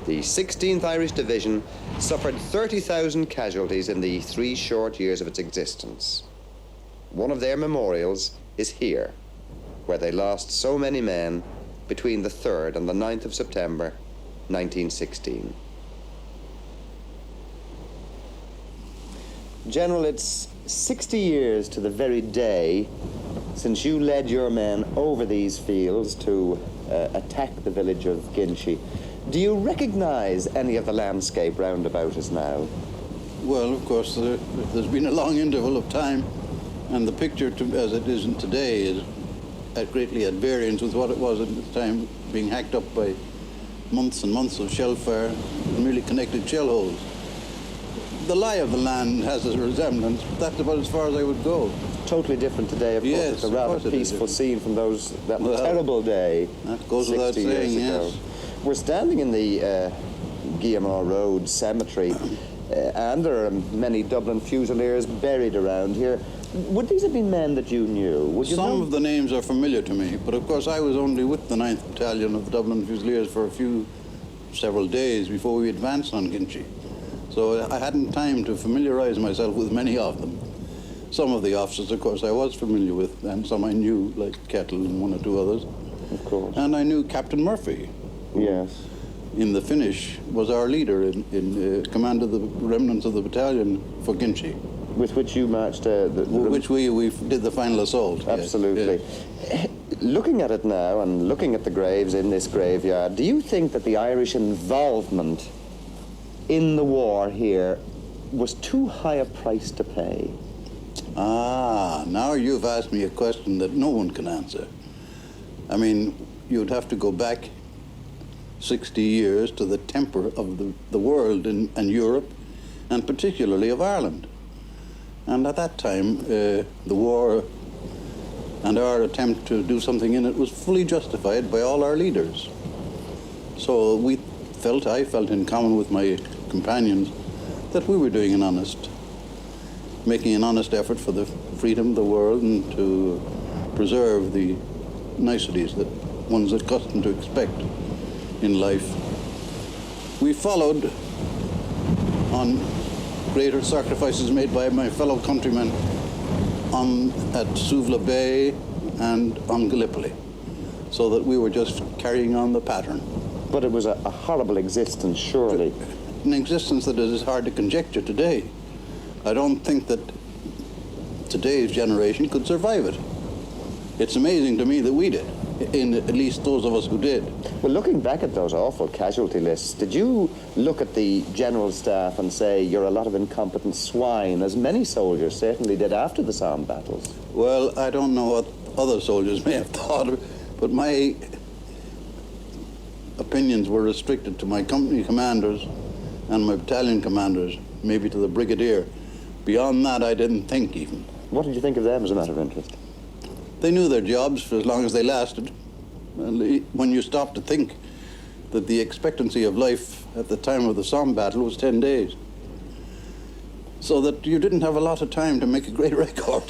The 16th Irish Division suffered 30,000 casualties in the 3 short years of its existence. One of their memorials is here, where they lost so many men between the 3rd and the 9th of September, 1916. General, it's 60 years to the very day since you led your men over these fields to attack the village of Guinchy. Do you recognize any of the landscape round about us now? Well, of course, there's been a long interval of time, and the picture, as it is today, is greatly at variance with what it was at the time, being hacked up by months and months of shell fire and merely connected shell holes. The lie of the land has a resemblance, but that's about as far as I would go. Totally different today, of course. It's a rather peaceful scene from that terrible day. That goes without saying, yes. We're standing in the Guillemot Road Cemetery, and there are many Dublin Fusailers buried around here. Would these have been men that you knew? Would you Some of the names are familiar to me, but of course I was only with the 9th Battalion of the Dublin Fusileers for several days before we advanced on Guinchy. So I hadn't time to familiarize myself with many of them. Some of the officers, of course, I was familiar with, and some I knew, like Cathal and 1 or 2 others. Of course. And I knew Captain Murphy. Yes. In the finish, was our leader in command of the remnants of the battalion for Guinchy. With which you marched... which we did the final assault. Absolutely. Yes. Looking at it now and looking at the graves in this graveyard, do you think that the Irish involvement in the war here was too high a price to pay? Ah, now you've asked me a question that no one can answer. I mean, you'd have to go back 60 years to the temper of the world and Europe, and particularly of Ireland. And at that time, the war and our attempt to do something in it was fully justified by all our leaders. So I felt in common with my companions that we were making an honest effort for the freedom of the world and to preserve the niceties that one's accustomed to expect in life. We followed on greater sacrifices made by my fellow countrymen at Suvla Bay and on Gallipoli, so that we were just carrying on the pattern. But it was a horrible existence, surely. An existence that is hard to conjecture today. I don't think that today's generation could survive it. It's amazing to me that we did, at least those of us who did. Well, looking back at those awful casualty lists, did you look at the general staff and say, you're a lot of incompetent swine, as many soldiers certainly did after the Somme battles? Well, I don't know what other soldiers may have thought, but my opinions were restricted to my company commanders and my battalion commanders, maybe to the brigadier. Beyond that, I didn't think even. What did you think of them as a matter of interest? They knew their jobs for as long as they lasted. And when you stop to think that the expectancy of life at the time of the Somme battle was 10 days, so that you didn't have a lot of time to make a great record.